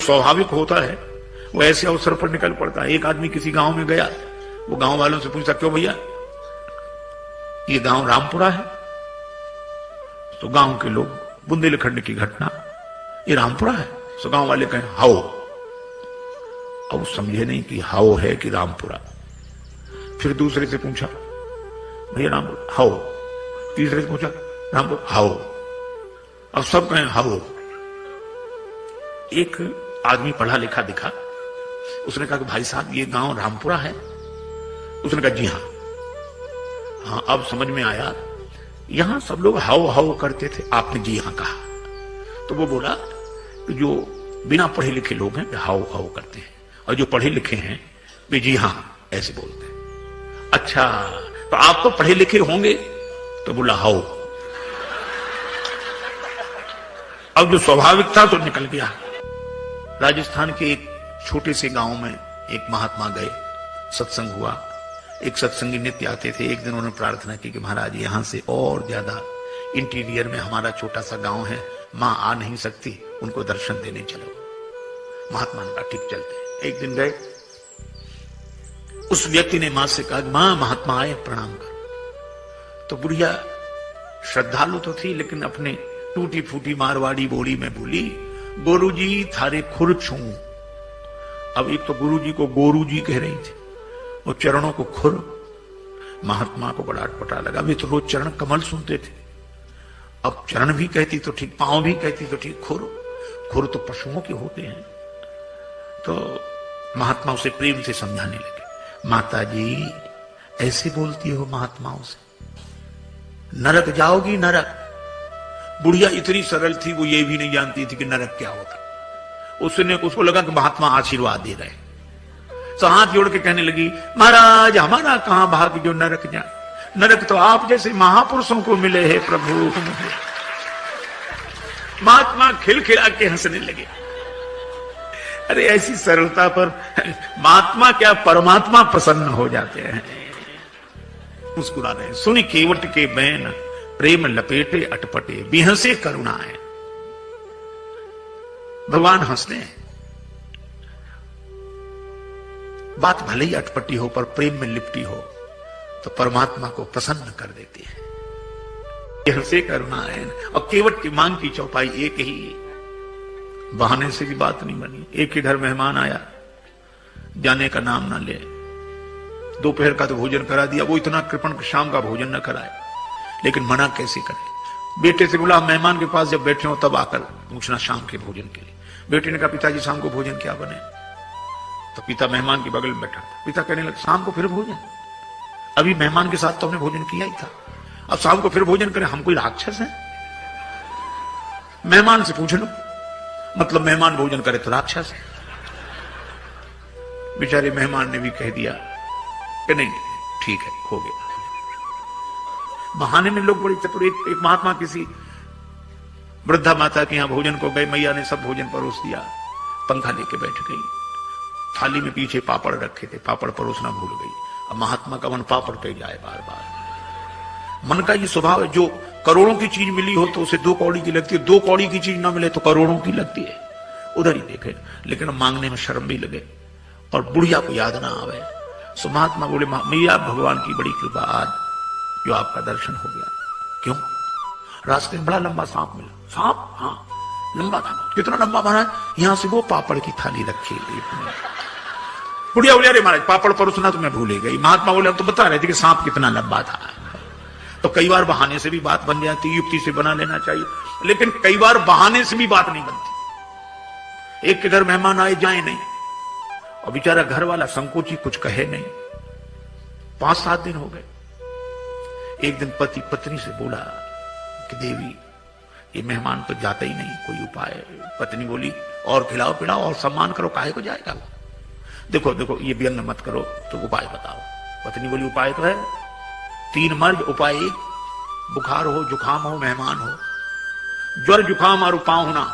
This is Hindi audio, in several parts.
स्वाभाविक होता है वो ऐसे अवसर पर निकल पड़ता है। एक आदमी किसी गांव में गया, वो गांव वालों से पूछा, क्यों भैया ये गांव रामपुरा है? तो गांव के लोग, बुंदेलखंड की घटना, ये रामपुरा है? तो गांव वाले कहें हाओ। अब समझे नहीं कि हाओ है कि रामपुरा। फिर दूसरे से पूछा, भैया रामपुरा हाओ। तीसरे से पूछा, रामपुरा हाओ। अब सब कहें हाओ। एक आदमी पढ़ा लिखा दिखा, उसने कहा कि भाई साहब ये गांव रामपुरा है? उसने कहा जी हाँ। हाँ अब समझ में आया, यहां सब लोग हाओ हाओ करते थे, आपने जी हाँ कहा। तो वो बोला कि जो बिना पढ़े लिखे लोग हैं वे हाओ हाओ करते हैं, और जो पढ़े लिखे हैं वे जी हाँ ऐसे बोलते हैं। अच्छा तो आप तो पढ़े लिखे होंगे? तो बोला हाओ। अब जो स्वाभाविक था तो निकल गया। राजस्थान के एक छोटे से गांव में एक महात्मा गए, सत्संग हुआ। एक सत्संगी नित्य आते थे। एक दिन उन्होंने प्रार्थना की कि महाराज यहां से और ज्यादा इंटीरियर में हमारा छोटा सा गांव है, मां आ नहीं सकती, उनको दर्शन देने चलो। महात्मा ने कहा ठीक चलते। एक दिन गए, उस व्यक्ति ने मां से कहा मां महात्मा आए प्रणाम कर। तो बुढ़िया श्रद्धालु तो थी, लेकिन अपने टूटी फूटी मारवाड़ी बोली में बोली, गोरू जी थारे खुर छू। अब एक तो गुरु जी को गोरू जी कह रही थी, वो चरणों को खुर। महात्मा को बड़ा अटपटा लगा, वे तो रोज चरण कमल सुनते थे, अब चरण भी कहती तो ठीक, पांव भी कहती तो ठीक, खुर खुर तो पशुओं के होते हैं। तो महात्मा उसे प्रेम से समझाने लगे, माता जी ऐसे बोलती हो महात्माओं से, नरक जाओगी नरक। बुढ़िया इतनी सरल थी, वो ये भी नहीं जानती थी कि नरक क्या होता। उसको लगा कि महात्मा आशीर्वाद दे रहे, तो हाथ जोड़ के कहने लगी, महाराज हमारा कहां भाग्य जो नरक जाए, नरक तो आप जैसे महापुरुषों को मिले हैं प्रभु। महात्मा खिलखिला के हंसने लगे। अरे ऐसी सरलता पर महात्मा क्या परमात्मा प्रसन्न हो जाते हैं, मुस्कुरा रहे। सुनी केवट के बैन प्रेम लपेटे अटपटे, बिहसे करुणा है। भगवान हंसते हैं। बात भले ही अटपटी हो पर प्रेम में लिपटी हो तो परमात्मा को प्रसन्न कर देती है। हंसे करुणा है। और केवट की मांग की चौपाई एक ही, बहाने से भी बात नहीं बनी। एक ही घर मेहमान आया, जाने का नाम ना ले, दोपहर का तो भोजन करा दिया, वो इतना कृपण शाम का भोजन न कराए, लेकिन मना कैसे करे। बेटे से बोला मेहमान के पास जब बैठे हो तब आकर पूछना शाम के भोजन के लिए। बेटे ने कहा पिताजी शाम को भोजन क्या बने? तो पिता मेहमान के बगल में बैठा था। पिता कहने लगे शाम को फिर भोजन? अभी मेहमान के साथ तो हमने भोजन किया ही था, अब शाम को फिर भोजन करें? हम कोई राक्षस हैं? मेहमान से पूछ लो, मतलब मेहमान भोजन करे तो राक्षस है। बेचारे मेहमान ने भी कह दिया कि नहीं ठीक है हो गया। बहाने में लोग बड़ी चतुर। एक महात्मा किसी वृद्धा माता के यहां भोजन को गए, मैया ने सब भोजन परोस दिया, पंखा लेके बैठ गई, थाली में पीछे पापड़ रखे थे, पापड़ परोसना भूल गई। अब महात्मा का मन पापड़ पे जाए बार बार। मन का ये स्वभाव है, जो करोड़ों की चीज मिली हो तो उसे 2 कौड़ी की लगती है, 2 कौड़ी की चीज ना मिले तो करोड़ों की लगती है। उधर ही देखे, लेकिन मांगने में शर्म भी लगे और बुढ़िया को याद ना आवे। सो महात्मा बोले मैया भगवान की बड़ी कृपा, आज जो आपका दर्शन हो गया। क्यों? रास्ते में बड़ा लंबा सांप मिला। सांप? हाँ लंबा था। कितना लंबा महाराज? यहां से वो पापड़ की थाली रखी गई। बुढ़िया बोले अरे महाराज पापड़ परोसना तो मैं भूल गई। महात्मा बोले तो बता रहे थे कि सांप कितना लंबा था। तो कई बार बहाने से भी बात बन जाती, युक्ति से बना लेना चाहिए, लेकिन कई बार बहाने से भी बात नहीं बनती। एक के घर मेहमान आए जाए नहीं, और बेचारा घर वाला संकोची कुछ कहे नहीं। 5-7 दिन हो गए। एक दिन पति पत्नी से बोला कि देवी ये मेहमान तो जाता ही नहीं, कोई उपाय? पत्नी बोली और खिलाओ पिलाओ और सम्मान करो, काहे को जाएगा वो? देखो देखो ये व्यंग मत करो, तो उपाय बताओ। पत्नी बोली उपाय तो है 3 मर्ज, उपाय 1, बुखार हो जुखाम हो मेहमान हो, ज्वर जुखाम और पाहुना,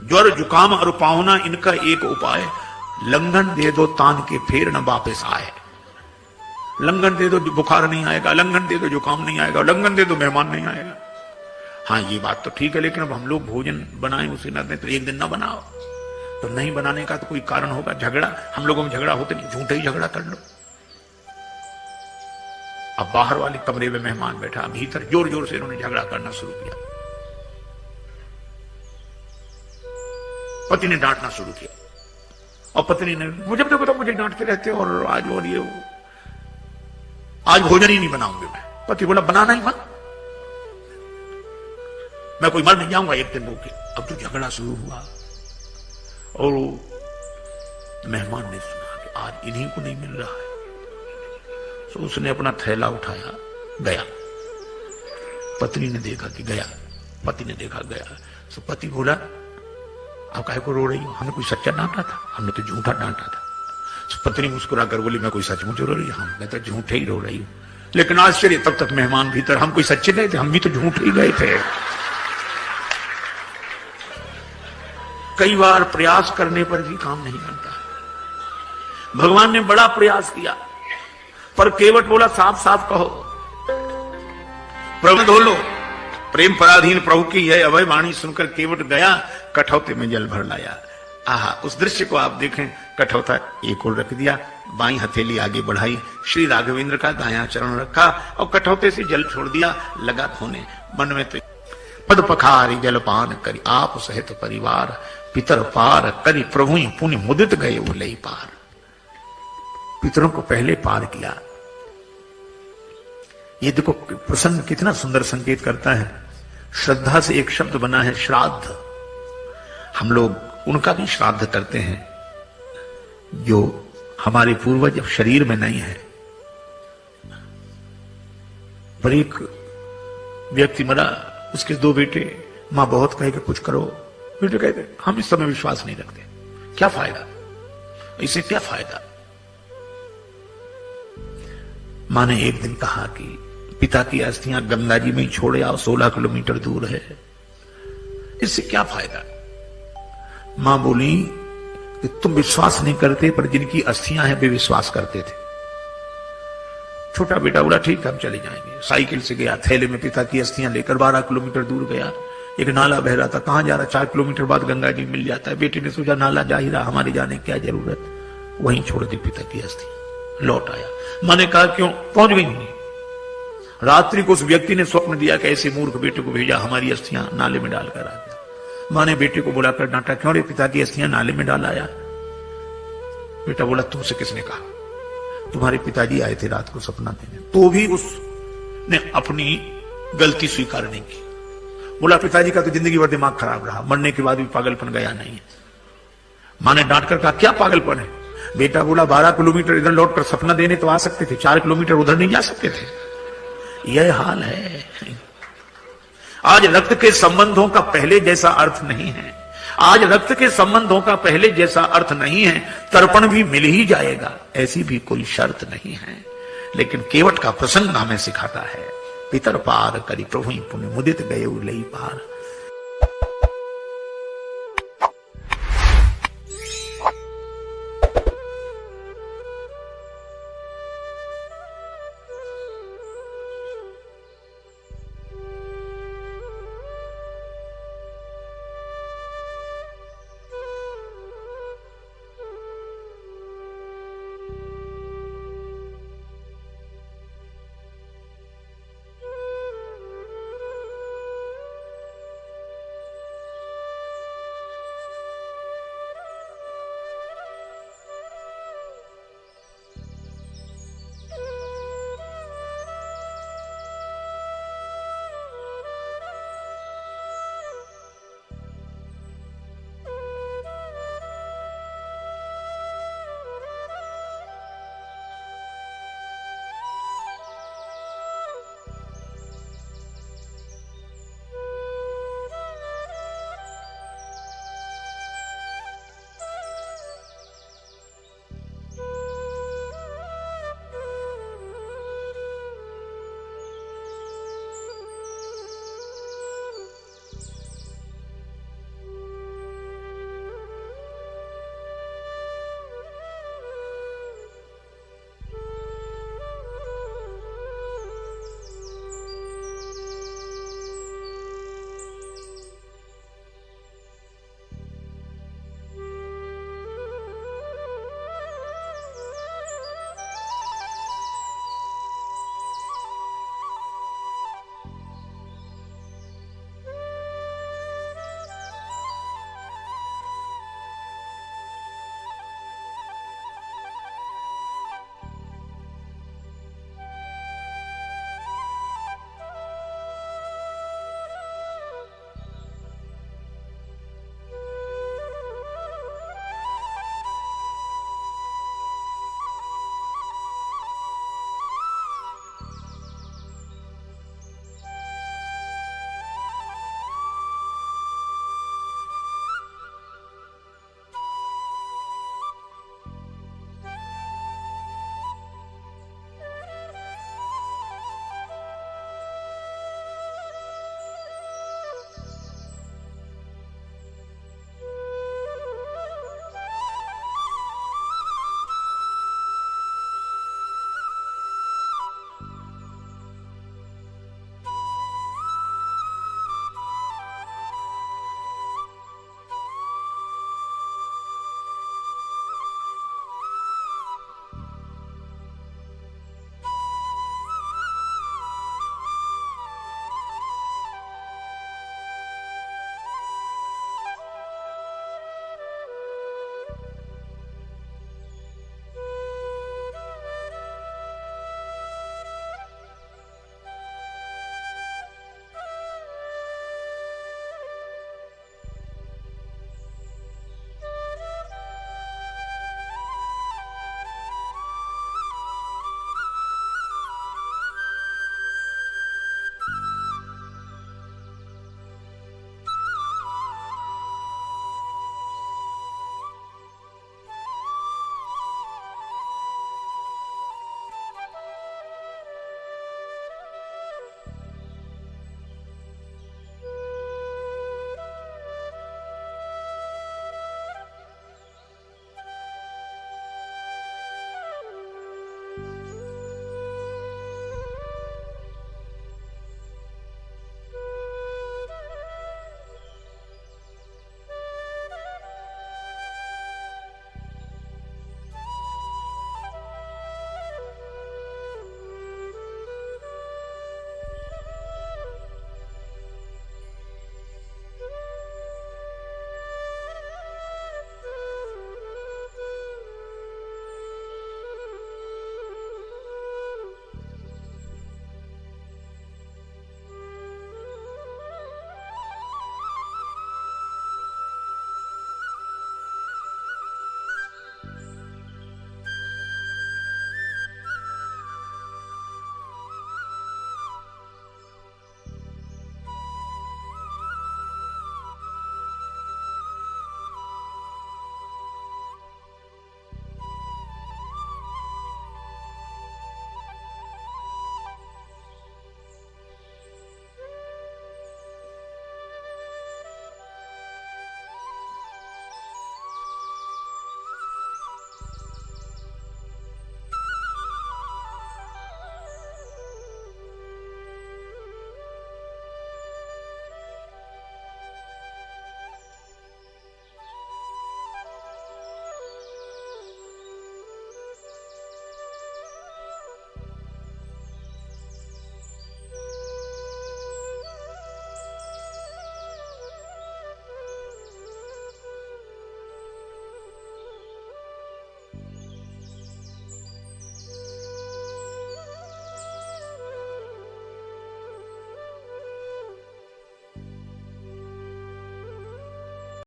ज्वर जुखाम और पाहुना इनका एक उपाय, लंघन दे दो तान के फिर न वापस आए। लंघन दे दो बुखार नहीं आएगा, लंघन दे दो जुकाम नहीं आएगा, लंघन दे दो मेहमान नहीं आएगा। हाँ ये बात तो ठीक है, लेकिन अब हम लोग भोजन बनाएं उसे न दें तो एक दिन ना बनाओ। तो नहीं बनाने का तो कोई कारण होगा। झगड़ा, हम लोगों में झगड़ा होते नहीं, झूठे ही झगड़ा कर लो। अब बाहर वाले कमरे में मेहमान बैठा, भीतर जोर जोर से इन्होंने झगड़ा करना शुरू किया। पति ने डांटना शुरू किया और पत्नी ने, मुझे देखो तो मुझे डांटते रहते और आज और ये आज भोजन ही नहीं बनाऊंगी मैं। पति बोला बनाना ही मत, मैं कोई मर नहीं जाऊंगा एक दिन भूखे। अब तो झगड़ा शुरू हुआ और मेहमान ने सुना कि आज इन्हीं को नहीं मिल रहा है, तो उसने अपना थैला उठाया गया। पत्नी ने देखा कि गया, पति ने देखा गया, तो पति बोला आप काहे को रो रही हो, हमने कोई सच्चा डांटा था, हमने तो झूठा डांटा था। तो पत्नी मुस्कुरा कर बोली मैं कोई सचमुच रो रही हूं, मैं तो झूठे ही रो रही हूं। लेकिन आश्चर्य, तब तक मेहमान भीतर, हम कोई सच्चे नहीं थे, हम भी तो झूठे ही गए थे। कई बार प्रयास करने पर भी काम नहीं बनता। भगवान ने बड़ा प्रयास किया पर केवट बोला साफ साफ कहो, प्रभु धो लो। प्रेम पराधीन प्रभु की यह अभय वाणी सुनकर केवट गया, कठौते में जल भर लाया। आहा, उस दृश्य को आप देखें। कठौता एक ओर रख दिया, बाई हथेली आगे बढ़ाई, श्री राघवेंद्र का दायां चरण रखा और कठौते से जल छोड़ दिया, लगा धोने। मन में तो पद पखारी जलपान करी आप सहित परिवार, पितर पार करी प्रभु पुण्य मुदित गए उलई पार। पितरों को पहले पार किया। ये देखो प्रसंग कितना सुंदर संकेत करता है। श्रद्धा से एक शब्द बना है श्राद्ध। हम लोग उनका भी श्राद्ध करते हैं जो हमारे पूर्वज अब शरीर में नहीं है। पर एक व्यक्ति मरा, उसके दो बेटे, मां बहुत कहे कि कुछ करो, बेटे कहते हम इस समय विश्वास नहीं रखते, क्या फायदा, इससे क्या फायदा। मां ने एक दिन कहा कि पिता की अस्थियां गंगा जी में ही छोड़े आओ, 16 किलोमीटर दूर है, इससे क्या फायदा। मां बोली कि तुम विश्वास नहीं करते, पर जिनकी अस्थियां हैं वे विश्वास करते थे। छोटा बेटा बोला ठीक है हम चले जाएंगे। साइकिल से गया, थैले में पिता की अस्थियां लेकर 12 किलोमीटर दूर गया। एक नाला बह रहा था, कहां जा रहा, 4 किलोमीटर बाद गंगा जी मिल जाता है। बेटे ने सोचा नाला जा ही रहा, हमारे जाने क्या जरूरत, वहीं छोड़ दी पिता की अस्थि। लौट आया, मां ने कहा क्यों, पहुंच गई नहीं। रात्रि को उस व्यक्ति ने स्वप्न दिया कि ऐसे मूर्ख बेटे को भेजा, हमारी अस्थियां नाले में डालकर आ गया। मां ने बेटे को बुलाकर डांटा, क्यों रे पिता की अस्थियां नाले में डाल आया। बेटा बोला तुमसे किसने कहा, तुम्हारे पिताजी आए थे रात को सपना देने। तो भी उसने अपनी गलती स्वीकार नहीं की। बोला पिताजी का तो जिंदगी भर दिमाग खराब रहा, मरने के बाद भी पागलपन गया नहीं। मां ने डांट कर कहा क्या पागलपन है। बेटा बोला 12 किलोमीटर इधर लौटकर सपना देने तो आ सकते थे, 4 किलोमीटर उधर नहीं जा सकते थे। यह हाल है। आज रक्त के संबंधों का पहले जैसा अर्थ नहीं है। आज रक्त के संबंधों का पहले जैसा अर्थ नहीं है। तर्पण भी मिल ही जाएगा, ऐसी भी कोई शर्त नहीं है। लेकिन केवट का प्रसंग हमें सिखाता है, पितर पार करी प्रभु पुण्य मुदित गए उलई पार।